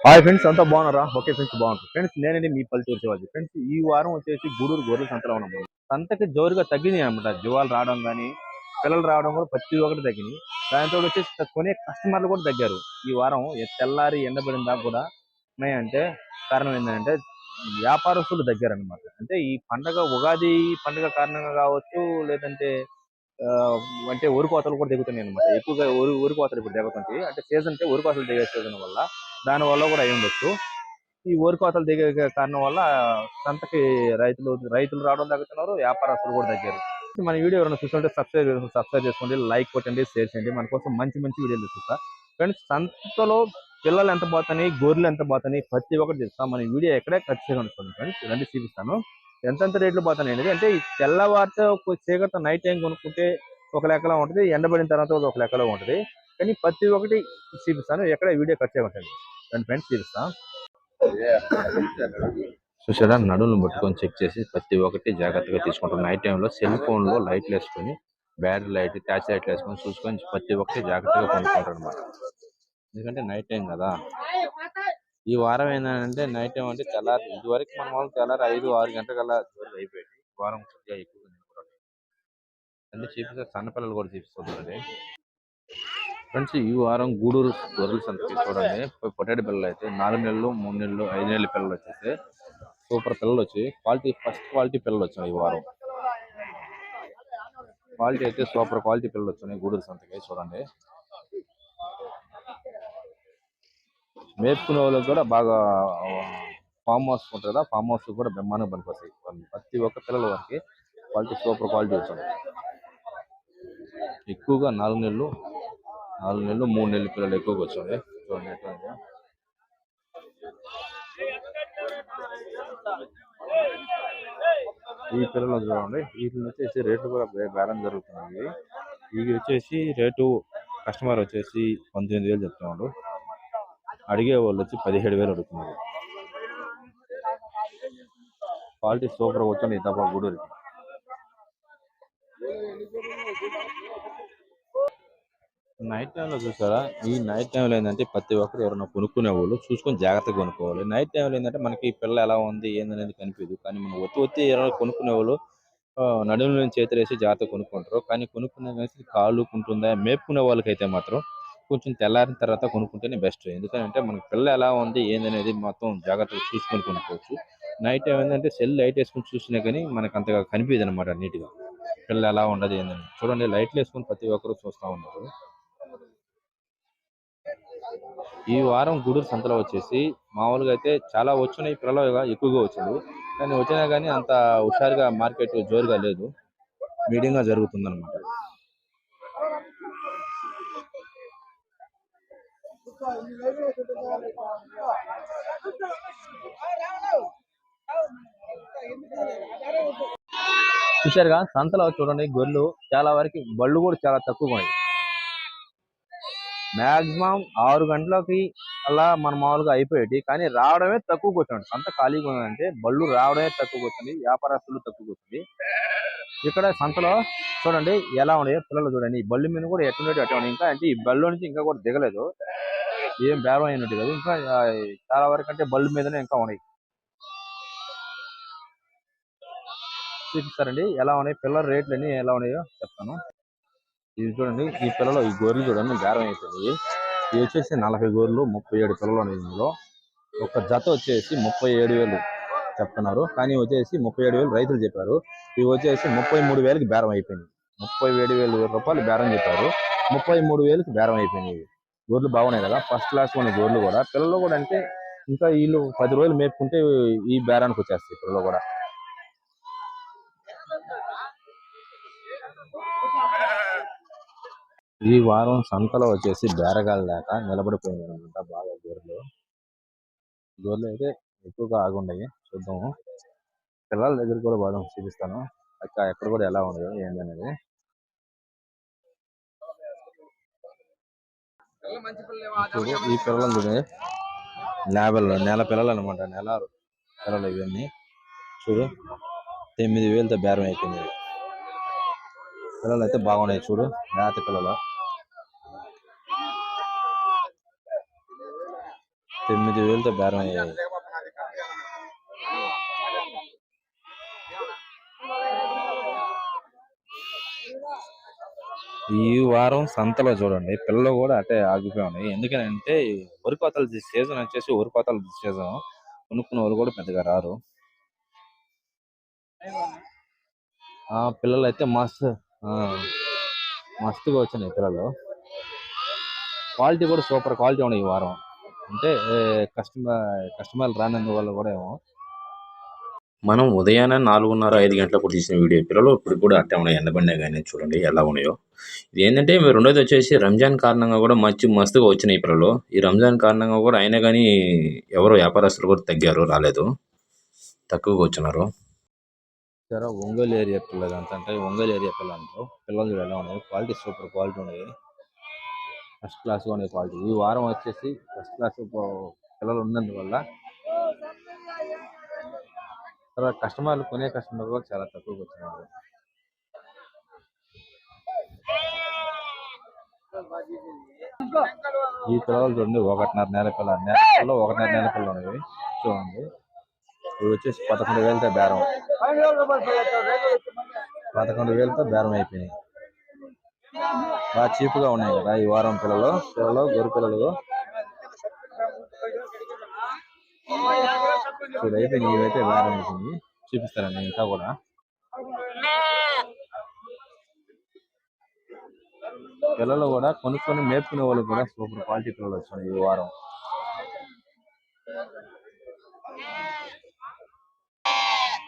Hi friends, అంతా బాగున్నారా? Okay friends, బాగుంటారు ఫ్రెండ్స్. నేనండి మీ పల్లెటూరు శివాజీ. ఫ్రెండ్స్, ఈ వారం వచ్చేసి గూడూరు గొర్రెల సంతలో ఉన్నాం. సంతకి జోరుగా తగ్గినాయి అనమాట. జీవాలు రావడం కానీ పిల్లలు రావడం కూడా ప్రతి ఒక్కటి తగ్గినాయి. దాంతో వచ్చేసి కొనే కస్టమర్లు కూడా తగ్గారు ఈ వారం. తెల్లారి ఎండబడిన దాకా కూడా ఉన్నాయంటే కారణం ఏంటంటే వ్యాపారస్తులు తగ్గారనమాట. అంటే ఈ పండగ ఉగాది పండగ కారణంగా కావచ్చు, లేదంటే ఆ, అంటే వరి కోతలు కూడా దిగుతున్నాయి అనమాట. ఎక్కువగా వరి కోతలు ఇప్పుడు దిగుతుంటాయి. అంటే సీజన్ అంటే వరి కోతలు దిగే సీజన్ వల్ల దాని వల్ల కూడా అయి ఉండొచ్చు. ఈ వరి కోతలు దిగే కారణం వల్ల సంతకి రైతులు రావడం తగ్గుతున్నారు, వ్యాపారస్తులు కూడా తగ్గారు. మన వీడియో ఎవరైనా చూస్తుంటే సబ్స్క్రైబ్ చేసుకోండి, లైక్ కొట్టండి, షేర్ చేయండి. మన కోసం మంచి మంచి వీడియోలు చూస్తా ఫ్రెండ్స్. సంతలో పిల్లలు ఎంత పోతాయి, గొర్రెలు ఎంత పోతాయి, ప్రతి ఒక్కటి చూస్తాం. మన వీడియో ఎక్కడే ఖచ్చితంగా ఉంటుంది ఫ్రెండ్స్. రండి చూపిస్తాను ఎంతెంత రేట్లు పోతాయి అనేది. అంటే ఈ తెల్లవారితో చీకటి నైట్ టైం కొనుక్కుంటే ఒక లెక్కలో ఉంటుంది, ఎండబడిన తర్వాత ఒక లెక్కలో ఉంటుంది. కానీ ప్రతి ఒక్కటి చూపిస్తాను, ఎక్కడ వీడియో ఖర్చు ఉంటుంది. రండి ఫ్రెండ్స్ చూపిస్తాను. చూసారా, నడులను పట్టుకొని చెక్ చేసి ప్రతి ఒక్కటి జాగ్రత్తగా తీసుకుంటాం. నైట్ టైంలో సెల్ ఫోన్ లో లైట్లు వేసుకొని, బ్యాటరీ లైట్, ట్యాచ్ లైట్లు వేసుకొని చూసుకొని ప్రతి ఒక్కటి జాగ్రత్తగా కొనుక్కుంటారు అనమాట. ఎందుకంటే నైట్ టైం కదా. ఈ వారం ఏంటంటే నైట్ టైం అంటే తెల్లారి, ఇదివరకు మన వాళ్ళు తెల్లారి 5-6 గంటలకల్లా జోరుగా అయిపోయింది. వారం కొద్దిగా ఎక్కువగా నిలబడాలి అంటే చూపిస్తే సన్న పిల్లలు కూడా చూపిస్తుంది ఫ్రెండ్స్. ఈ వారం గూడూరు గొర్రెల సంతకి చూడండి. పొటాటో పిల్లలు అయితే 4 నెలలు, 3 నెలలు, 5 నెలల పిల్లలు వచ్చేసి సూపర్ పిల్లలు వచ్చి ఫస్ట్ క్వాలిటీ పిల్లలు వచ్చాయి. ఈ వారం క్వాలిటీ అయితే సూపర్ క్వాలిటీ పిల్లలు వచ్చాయి గూడూరు సంతకి. చూడండి, మేపుకునే వాళ్ళకి కూడా బాగా ఫామ్ హౌస్ ఉంటుంది కదా, ఫామ్ హౌస్ కూడా బ్రహ్మాండంగా పనికొస్తాయి. ప్రతి ఒక్క పిల్లల వరకు క్వాలిటీ సూపర్ క్వాలిటీ వచ్చింది. ఎక్కువగా 4 నెలలు, 3 నెలల పిల్లలు ఎక్కువగా వచ్చాయి. చూడండి ఎట్లా. ఈ పిల్లలు చూడండి, వీటిని వచ్చేసి రేట్లు కూడా బేరం జరుగుతున్నాయి. ఇవి వచ్చేసి రేటు కస్టమర్ వచ్చేసి 19,000 చెప్తున్నాడు, అడిగే వాళ్ళు వచ్చి 17,000 అడుగుతున్నారు. క్వాలిటీ సూపర్ వచ్చాను ఈ తప్ప గూడూరికి. నైట్ టైంలో చూసారా, ఈ నైట్ టైంలో ఏంటంటే ప్రతి ఒక్కరు ఎవరైనా కొనుక్కునే వాళ్ళు చూసుకొని జాగ్రత్తగా కొనుక్కోవాలి. నైట్ టైంలో ఏంటంటే మనకి పిల్ల ఎలా ఉంది ఏందనేది కనిపించదు. కానీ మనం ఒత్తి ఎవరైనా కొనుక్కునే వాళ్ళు నడుము నుంచి చేతులేసి జాగ్రత్తగా కొనుక్కుంటారు. కానీ కొనుక్కునే కాళ్ళు ఉంటుందా, మేపుకునే వాళ్ళకైతే మాత్రం కొంచెం తెల్లారిన తర్వాత కొనుక్కుంటేనే బెస్ట్. ఎందుకంటే మనకి పిల్ల ఎలా ఉంది ఏందనేది మొత్తం జాగ్రత్తగా చూసుకొని కొనుక్కోవచ్చు. నైట్ టైం ఏంటంటే సెల్ లైట్ వేసుకొని చూసినా కానీ మనకు అంతగా కనిపించదు అనమాట. నీట్గా పిల్ల ఎలా ఉండదు ఏందని చూడండి, లైట్లు వేసుకొని ప్రతి ఒక్కరు చూస్తూ ఉన్నారు. ఈ వారం గూడూరు సంతలో వచ్చేసి మామూలుగా అయితే చాలా వచ్చినాయి, పిల్లలుగా ఎక్కువగా వచ్చింది. కానీ వచ్చినా కానీ అంత హుషారుగా మార్కెట్ జోరుగా లేదు, మీడియంగా జరుగుతుందన్నమాట. చూశారుగా, సంతలో చూడండి గొర్రెలు చాలా వరకు, బళ్ళు కూడా చాలా తక్కువగా ఉన్నాయి. మాక్సిమం 6 గంటలకి అలా మన మామూలుగా అయిపోయేది, కానీ రావడమే తక్కువకి వచ్చింది. సంత ఖాళీగా ఉందంటే బళ్ళు రావడమే తక్కువకి వచ్చింది, వ్యాపారస్తులు తక్కువకి వచ్చింది. ఇక్కడ సంతలో చూడండి ఎలా ఉన్నాయి పిల్లలు. చూడండి, ఈ బళ్ళు మీద కూడా ఎట్టుండే అట్లా ఉన్నాయి. ఇంకా అంటే ఈ బళ్ళు నుంచి ఇంకా కూడా దిగలేదు, ఏం బేరం అయినట్టు కాదు. ఇంకా చాలా వరకు అంటే బళ్ళు మీదనే ఇంకా ఉన్నాయి. చూపిస్తారండి ఎలా ఉన్నాయి పిల్లల రేట్లు అన్ని ఎలా ఉన్నాయో చెప్తాను. ఇది చూడండి, ఈ పిల్లలు, ఈ గొర్రెలు చూడండి బేరం అయిపోయింది. ఇవి వచ్చేసి 40 గొర్రెలు, 37 పిల్లలు ఉన్నాయి. ఇందులో ఒక జత వచ్చేసి 37,000 చెప్తున్నారు, కానీ వచ్చేసి 37,000 రైతులు చెప్పారు. ఇవి వచ్చేసి 33,000కి బేరం అయిపోయింది. 37,000 రూపాయలు బేరం చెప్పారు, 33,000కి బేరం అయిపోయినాయి. గొర్రెలు బాగున్నాయి కదా, ఫస్ట్ క్లాస్ ఉన్నాయి గొర్రెలు కూడా. పిల్లలు కూడా అంటే ఇంకా వీళ్ళు 10 రోజులు మేపుకుంటే ఈ బేరానికి వచ్చేస్తాయి పిల్లలు కూడా. ఈ వారం సంతలో వచ్చేసి బేరగాలు లేక నిలబడిపోయింది అనమాట బాగా. గొర్రెలు అయితే ఎక్కువగా ఆగుండయి. చూద్దాము, పిల్లల దగ్గర కూడా బాగా చూపిస్తాను అక్క, ఎక్కడ కూడా ఎలా ఉన్నాయో ఏంటనేది. ఈ పిల్లలు చూడండి, నెల పిల్లలు అనమాట, నెల పిల్లలు ఇవన్నీ. చూడు 9,000తో బేరం అయిపోయింది. పిల్లలు అయితే బాగున్నాయి చూడు, మేత పిల్లలు. 9,000తో బేరం అయ్యాయి. ఈ వారం సంతలో చూడండి పిల్లలు కూడా అటే ఆగిపోయి ఉన్నాయి. ఎందుకనంటే వరి కోతల సీజన్ వచ్చేసి వరి కోతల సీజన్, కొనుక్కున్న వాళ్ళు కూడా పెద్దగా రారు. పిల్లలు అయితే మస్తుగా వచ్చినాయి పిల్లలు. క్వాలిటీ కూడా సూపర్ క్వాలిటీ ఉన్నాయి ఈ వారం. అంటే కస్టమర్లు రానందువల్ల కూడా ఏమో. మనం ఉదయాన్నే 4:30-5 గంటలకు తీసిన వీడియో పిల్లలు ఇప్పుడు కూడా అట్టే ఉన్నాయి. ఎండబండే కానీ చూడండి ఎలా ఉన్నాయో. ఇది ఏంటంటే రెండోది వచ్చేసి రంజాన్ కారణంగా కూడా మస్తుగా వచ్చినాయి పిల్లలు. ఈ రంజాన్ కారణంగా కూడా అయినా కానీ ఎవరు వ్యాపారస్తులు కూడా తగ్గారు, రాలేదు, తక్కువగా వచ్చినారు. సరే ఒంగోలు ఏరియా పిల్లలు అంటే ఒంగోలు ఏరియా పిల్లలు అంటారు. పిల్లలు ఎలా ఉన్నాయి, క్వాలిటీ సూపర్ క్వాలిటీ ఉన్నాయి, ఫస్ట్ క్లాస్గా ఉన్నాయి క్వాలిటీ. ఈ వారం వచ్చేసి ఫస్ట్ క్లాస్ పిల్లలు ఉన్నందువల్ల తర్వాత కస్టమర్లు కొనే కస్టమర్లు కూడా చాలా తక్కువగా వచ్చినారు. ఈ పిల్లలు చూడండి 1.5 నెల పిల్లలు 1.5 నెల పిల్లలు అనేవి చూడండి. ఇవి వచ్చేసి 11,000తో బేరం, 11,000తో బేరం అయిపోయినాయి. బాగా చీప్గా ఉన్నాయి కదా ఈ వారం పిల్లలు గొర్రె పిల్లలు. చూడు అయిపోయినాయి, ఇవైతే బేరం అయిపోయింది. చూపిస్తారండి ఇంకా కూడా. పిల్లలు కూడా కొనుక్కొని మేపుకునే వాళ్ళు కూడా సూపర్ క్వాలిటీ పిల్లలు వచ్చినాయి ఈ వారం.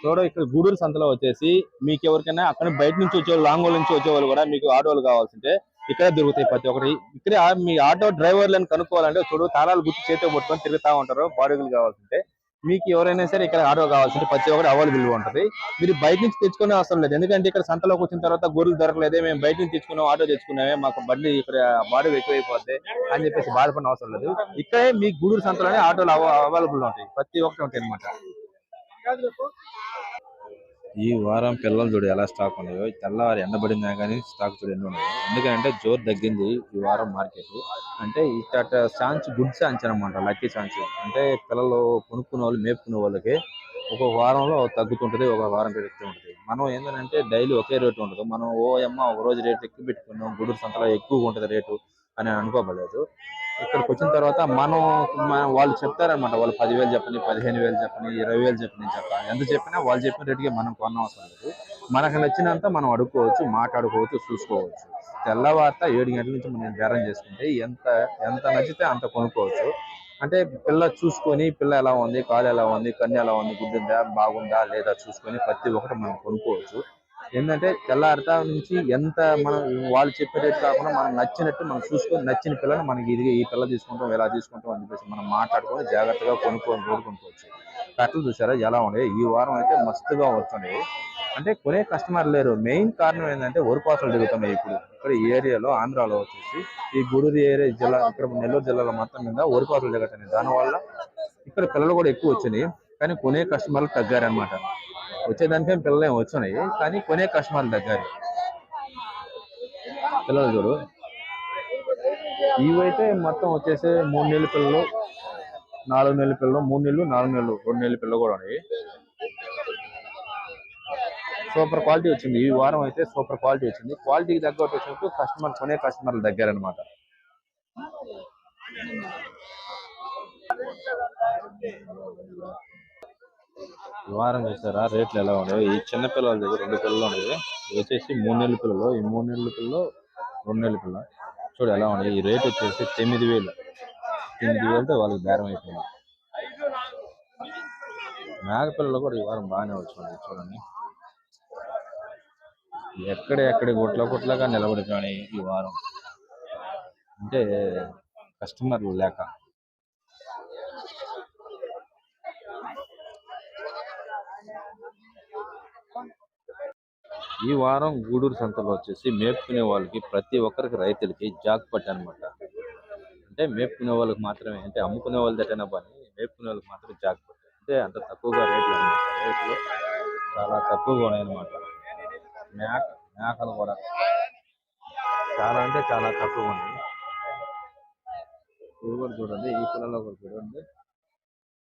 చూడ ఇక్కడ గూడూరు సంతలో వచ్చేసి మీకు ఎవరికైనా అక్కడ బయట నుంచి వచ్చేవాళ్ళు, లాంగోల్ నుంచి వచ్చేవాళ్ళు కూడా మీకు ఆటోలు కావాల్సింటే ఇక్కడే దొరుకుతాయి ప్రతి ఒక్కటి. ఇక్కడ మీ ఆటో డ్రైవర్లను కనుక్కోవాలంటే చూడు తాళాలు గుర్తు చేతితో పట్టుకొని తిరుగుతా ఉంటారు. బాడుగులు కావాల్సింటే మీకు ఎవరైనా సరే ఇక్కడ ఆటో కావాల్సింటే ప్రతి ఒక్కటి అవైలబుల్ ఉంటుంది. మీరు బయట నుంచి తెచ్చుకునే అవసరం లేదు. ఎందుకంటే ఇక్కడ సంతలోకి వచ్చిన తర్వాత గొర్రెలు దొరకలేదే, మేము బయట నుంచి తెచ్చుకున్నాం, ఆటో తెచ్చుకున్నామే, మాకు బండి ఇక్కడ బాడుగు ఎక్కువైపోద్ది అని చెప్పేసి బాధపడిన అవసరం లేదు. ఇక్కడే మీ గూడూరు సంతలోనే ఆటోలు అవైలబుల్ ఉంటాయి, ప్రతి ఒక్కటి ఉంటాయి అనమాట. ఈ వారం పిల్లలు చూడు ఎలా స్టాక్ ఉన్నాయో. తెల్లవారు ఎండబడినా కానీ స్టాక్ చూడు ఎన్ని ఉన్నాయో. ఎందుకంటే జోరు తగ్గింది ఈ వారం మార్కెట్. అంటే ఇక్కడ ఛాన్స్ గుడ్ ఛాన్స్ అనమాట, లక్కీ ఛాన్స్. అంటే పిల్లలు కొనుక్కునే వాళ్ళు మేపుకునే వాళ్ళకి ఒక వారంలో తగ్గుతుంటది, ఒక వారం పెరుగుతూ ఉంటుంది. మనం ఏంటంటే డైలీ ఒకే రేటు ఉండదు. మనం ఒక రోజు రేటు ఎక్కువ పెట్టుకున్నాం, గూడూరు సంతలో ఎక్కువగా ఉంటుంది రేటు అని అనుకోవలేదు. ఇక్కడికి వచ్చిన తర్వాత వాళ్ళు చెప్తారనమాట. వాళ్ళు 10,000 చెప్పని, 15,000 చెప్పని, 20,000 చెప్పని ఎంత చెప్పినా వాళ్ళు చెప్పిన రేటుకి మనం కొనవసరం లేదు. మనకు నచ్చినంత మనం అడుక్కోవచ్చు, మాట్లాడుకోవచ్చు, చూసుకోవచ్చు. తెల్లవారిత 7 గంటల నుంచి మనం బేరం చేసుకుంటే ఎంత ఎంత నచ్చితే అంత కొనుక్కోవచ్చు. అంటే పిల్ల చూసుకొని, పిల్ల ఎలా ఉంది, కాలు ఎలా ఉంది, కన్ను ఎలా ఉంది, గుడ్డుందా, బాగుందా లేదా చూసుకొని ప్రతి ఒక్కటి మనం కొనుక్కోవచ్చు. ఏంటంటే తెల్లారిత నుంచి ఎంత మనం వాళ్ళు చెప్పే రేటు కాకుండా మనం నచ్చినట్టు మనం చూసుకొని నచ్చిన పిల్లని మనకి ఈ పిల్ల తీసుకుంటాం, ఎలా తీసుకుంటాం అని చెప్పేసి మనం మాట్లాడుకొని జాగ్రత్తగా కొనుక్కోవచ్చు. కట్టలు చూసారా ఎలా ఉన్నాయి. ఈ వారం అయితే మస్తుగా వస్తున్నాయి. అంటే కొనే కస్టమర్ లేరు. మెయిన్ కారణం ఏంటంటే వరికోతలు దిగుతున్నాయి. ఇక్కడ ఈ ఏరియాలో ఆంధ్రాలో వచ్చేసి ఈ గూడూరు ఏరియా జిల్లా, ఇక్కడ నెల్లూరు జిల్లాలో మొత్తం మీద వరికోతలు దిగుతున్నాయి. దానివల్ల ఇక్కడ పిల్లలు కూడా ఎక్కువ వచ్చినాయి, కానీ కొనే కస్టమర్లు తగ్గారనమాట. వచ్చేదానికే పిల్లలు ఏమి వచ్చినాయి, కానీ కొనే కస్టమర్లు తగ్గారు. పిల్లలు చూడు ఇవైతే మొత్తం వచ్చేసి 3 నెలల పిల్లలు, 4 నెలల పిల్లలు, 3 నెలలు, 4 నెలలు, 2 నెలల పిల్లలు కూడా ఉన్నాయి. సూపర్ క్వాలిటీ వచ్చింది ఈ వారం అయితే. సూపర్ క్వాలిటీ వచ్చింది. క్వాలిటీకి తగ్గట్టు వచ్చినప్పుడు కొనే కస్టమర్లు దగ్గరనమాట. ఈ వారం చూసారా రేట్లు ఎలా ఉన్నాయి. ఈ చిన్న పిల్లల దగ్గర 2 పిల్లలు ఉన్నాయి. వచ్చేసి 3 నెలల పిల్లలు, ఈ 3 నెలల పిల్లలు, 2 నెలల పిల్ల చూడు ఎలా ఉన్నాయి. ఈ రేట్ వచ్చేసి 9,000తో వాళ్ళకి బేరం అయిపోయింది. మేక పిల్లలు కూడా ఈ వారం బాగానే వచ్చినాయి చూడండి. ఎక్కడి గుట్లగా నిలబడిపోయినాయి ఈ వారం. అంటే కస్టమర్లు లేక. ఈ వారం గూడూరు సంతలో వచ్చేసి మేపుకునే వాళ్ళకి ప్రతి ఒక్కరికి రైతులకి జాక్ పట్టు అనమాట. అంటే మేపుకునే వాళ్ళకి మాత్రమే, అంటే అమ్ముకునే వాళ్ళ దగ్గర పని, మేపుకునే వాళ్ళకి మాత్రం జాక్ పట్టు. అంటే అంత తక్కువగా రేట్లు అనమాట. రేట్లు చాలా తక్కువగా ఉన్నాయన్నమాట. మేకలు కూడా చాలా అంటే చాలా తక్కువగా ఉన్నాయి. ఇవి కూడా చూడండి, ఈ పిల్లలు కూడా చూడండి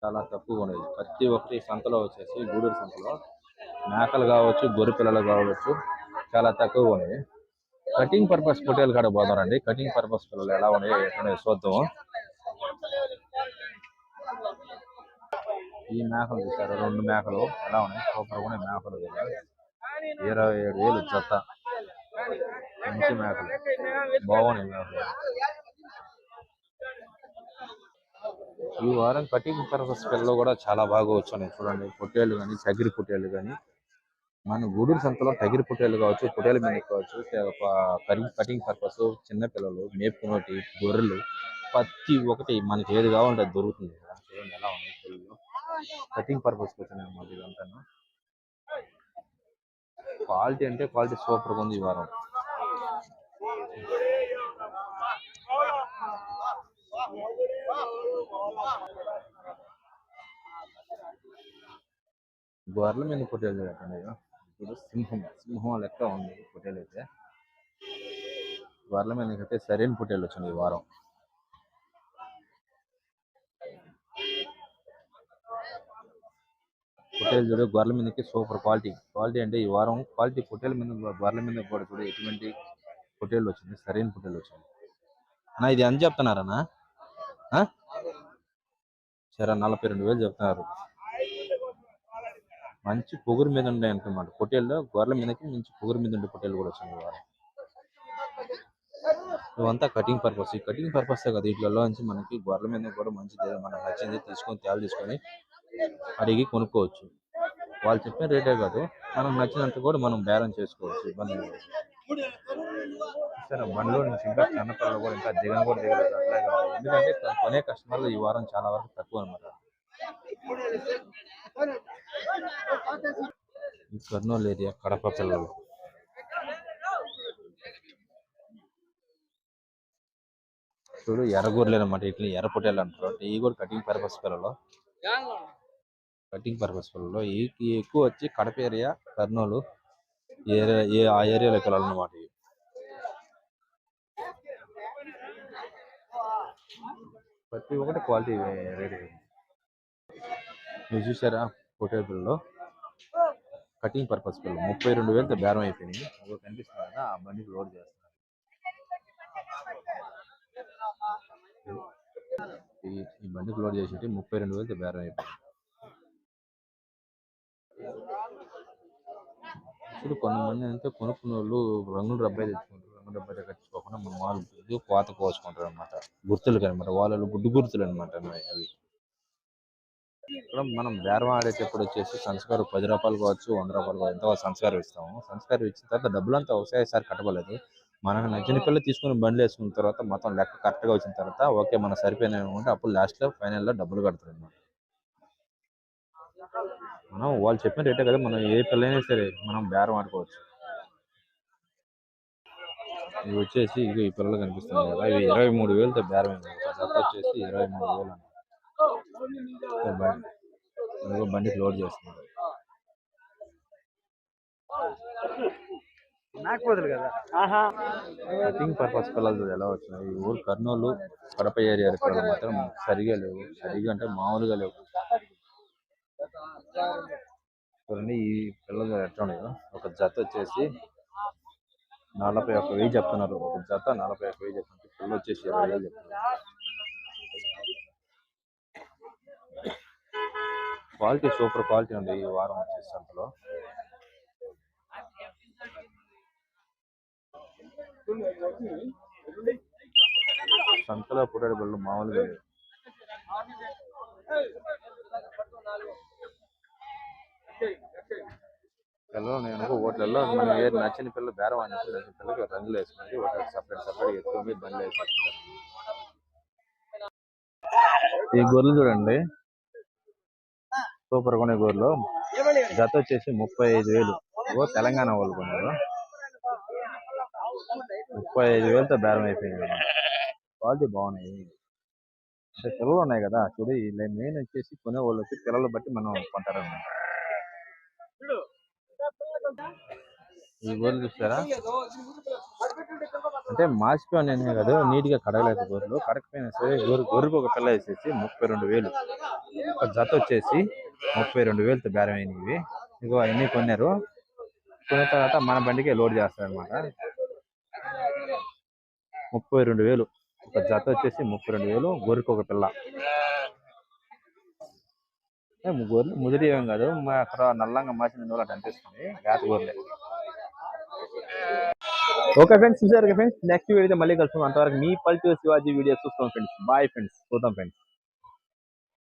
చాలా తక్కువగా ఉండేది. ప్రతి ఒక్కటి సంతలో వచ్చేసి గూడూరు సంతలో మేకలు కావచ్చు, గొర్రె పిల్లలు కావచ్చు చాలా తక్కువగా ఉండేది. కటింగ్ పర్పస్ పొట్టేలు కాడ పోతారండి. కటింగ్ పర్పస్ పిల్లలు ఎలా ఉన్నాయి ఎక్కడ చూద్దాము. ఈ మేకలు చూసారు, 2 మేకలు ఎలా ఉన్నాయి, సూపర్ కూడా మేకలు 27,000 జత. మంచి మేకలు బాగున్నాయి మేకలు. ఈ వారం కటింగ్ పర్పస్ పిల్లలు కూడా చాలా బాగా వచ్చాయి చూడండి. పొట్టేళ్ళు కానీ, చగిరి పొట్టేళ్ళు కానీ, మన గూడూరు సంతలో టగిరి పొట్టేళ్ళు కావచ్చు, పొట్టేలు మీద కావచ్చు, కటింగ్ పర్పస్ చిన్న పిల్లలు మేపుకున్నటి గొర్రెలు ప్రతి ఒక్కటి మనకి ఏది కావాలంటే అది దొరుకుతుంది కదా. చూడండి ఎలా ఉంది పిల్లలు. కటింగ్ పర్పస్ వచ్చినాయి అన్నమాట ఇదంతా. క్వాలిటీ అంటే క్వాలిటీ సూపర్గా ఉంది ఈ వారం. గొర్రెల మీద పొట్టేలు చూడండి. ఇప్పుడు సింహం లెక్క ఉంది పొట్టేలు అయితే. గొర్రెల మీద అయితే సరైన పొట్టేలు వచ్చింది ఈ వారం. పొట్టేలు చూడు, గొర్రెల మీదకి సూపర్ క్వాలిటీ అంటే ఈ వారం క్వాలిటీ పొట్టేల మీద, గొర్రెల మీద కూడా చూడు ఎటువంటి పొట్టేలు వచ్చింది, సరైన పొట్టేలు వచ్చింది అన్న. ఇది ఎంత చెప్తున్నారన్నా? సరే 42,000 చెప్తున్నారు. మంచి పొగురు మీద ఉండే అంటున్నమాట పొట్టేళ్ళు. గొర్రెల మీదకి మంచి పొగురు మీద ఉండే పొట్టేళ్ళు కూడా వచ్చింది వారం. ఇవంతా కటింగ్ పర్పస్. ఈ కటింగ్ పర్పస్ కదా, వీటిలో నుంచి మనకి గొర్రెల మీద కూడా మంచిది మనకు నచ్చింది తీసుకొని అడిగి కొనుక్కోవచ్చు. వాళ్ళు చెప్పిన రేటే కాదు, మనం నచ్చినంత కూడా మనం బేరం చేసుకోవచ్చు, ఇబ్బంది లేదు. సరే బండిలో నుంచి ఇంకా చిన్నపిల్లలు కూడా ఇంకా కూడా దిగలేదు. ఎందుకంటే కొనే కస్టమర్లు ఈ వారం చాలా వరకు తక్కువ అనమాట. ఈ కర్నూలు ఏరియా కడప పిల్లలు చూడు, ఎర్రగూరలు అనమాట. ఇట్లా ఎర్ర పొట్టేలు అంటారు. ఇవి కూడా కటింగ్ పర్పస్ పిల్లలు. ఎక్కువ వచ్చి కడప ఏరియా, కర్నూలు ఆ ఏరియాలో పిల్లలు అనమాట. ప్రతి ఒక్కటి క్వాలిటీ రేట్. మీరు చూసారా పొట్టేలు పిల్లలు కటింగ్ పర్పస్ పిల్లలు 32,000తో బేరం అయిపోయినాయి. అదో కనిపిస్తుంది కదా, ఆ బండికి లోడ్ చేస్తారు. ఈ బండికి లోడ్ చేసి 32,000తో బేరం అయిపోయింది. ఇప్పుడు కొంతమంది అంటే కొనుక్కున్న వాళ్ళు రంగులు డబ్బాయి తెచ్చుకుంటారు. రంగుల డబ్బాయి తెచ్చుకోకుండా మన వాళ్ళు కోత కోసుకుంటారు అనమాట. గుర్తులు అనమాట, వాళ్ళు గుడ్డు గుర్తులు అనమాట అవి. ఇక్కడ మనం బేరం ఆడేటప్పుడు వచ్చేసి సంస్కారం 10 రూపాయలు కావచ్చు, 100 రూపాయలు కావచ్చు, ఎంతో సంస్కారం ఇస్తాము. సంస్కారం ఇచ్చిన తర్వాత డబ్బులంతా ఒకసారి కట్టబడలేదు. మనకు నచ్చిన పిల్లలు తీసుకుని బండ్లు వేసుకున్న తర్వాత మొత్తం లెక్క కరెక్ట్గా వచ్చిన తర్వాత ఓకే మన సరిపోయినా ఉంటే అప్పుడు లాస్ట్లో ఫైనల్లో డబ్బులు కడతారు అనమాట. మనం వాళ్ళు చెప్పిన రేటే కదా, మనం ఏ పిల్లైనా సరే మనం బేరం ఆడుకోవచ్చు. ఇవి వచ్చేసి ఈ పిల్లలు కనిపిస్తున్నాయి కదా, ఇవి 23,000తో బేరం అయింది. జత వచ్చేసి 23,000 బండికి లోడ్ చేస్తున్నారు. కటింగ్ పర్పస్ పిల్లలు ఎలా వచ్చినాయి. ఈ ఊరు కర్నూలు కడప ఏరియా పిల్లలు మాత్రం సరిగా లేవు. సరిగా అంటే మామూలుగా లేవు. చూడండి ఈ పిల్లలు ఎట్లా ఉన్నాయో. ఒక జత వచ్చేసి 41,000 చెప్తున్నారు. ఒక జత 41,000 చెప్తున్నారు. పిల్లలు వచ్చేసి 20,000 చెప్తున్నారు. క్వాలిటీ సూపర్ క్వాలిటీ ఉంది ఈ వారం వచ్చేసి సంతలో. సంతలో పుట్టాడు బళ్ళు మామూలుగా లేదు. పిల్లలు నేను ఓట్లలో మనం ఏది నచ్చిన పిల్లలు బేరం అన్నప్పుడు నచ్చిన పిల్లలకి రంగులు వేసుకుని ఒకటి సపరేట్ ఎక్కువ బండ్లు వేసుకుంటారు. ఈ గొర్రెలు చూడండి, సూపర్ కొనే గొర్రెలు. జత వచ్చేసి 35,000. తెలంగాణ వాళ్ళు కొన్నారు. 35,000తో బేరం అయిపోయింది. క్వాలిటీ బాగున్నాయి. అంటే పిల్లలు ఉన్నాయి కదా చూడు, మెయిన్ వచ్చేసి కొనే వాళ్ళు వచ్చి పిల్లలు బట్టి మనం కొంటారన్నమాట. ఈ గొర్రెలు చూస్తారా, అంటే మాసిపోయి అనే కాదు, నీట్ గా కడగలేదు గొర్రెలు. కడకపోయినా సరే గొర్రెకు ఒక పిల్ల వేసేసి 32,000. ఒక జత వచ్చేసి 32,000తో బేరం అయినవి. ఇగో అన్ని కొన్నారు. కొన్న తర్వాత మన బండికే లోడ్ చేస్తారు అనమాట. 32,000 ఒక జత వచ్చేసి 32,000. గొర్రెకు ఒక పిల్ల. గొర్రెలు ముదిరి ఏం కాదు, అక్కడ నల్లంగా మాసిన వాళ్ళు అటు అనిపిస్తుంది. వేత గొర్రెలే. ఓకే ఫ్రెండ్స్, చూసారు ఫ్రెండ్స్. నెక్స్ట్ వీడియో మళ్ళీ కలుసుకుందాం. అంతవరకు మీ పల్లెటూరు శివాజీ వీడియో చూస్తాం ఫ్రెండ్స్. బాయ్ ఫ్రెండ్స్, చూద్దాం ఫ్రెండ్స్.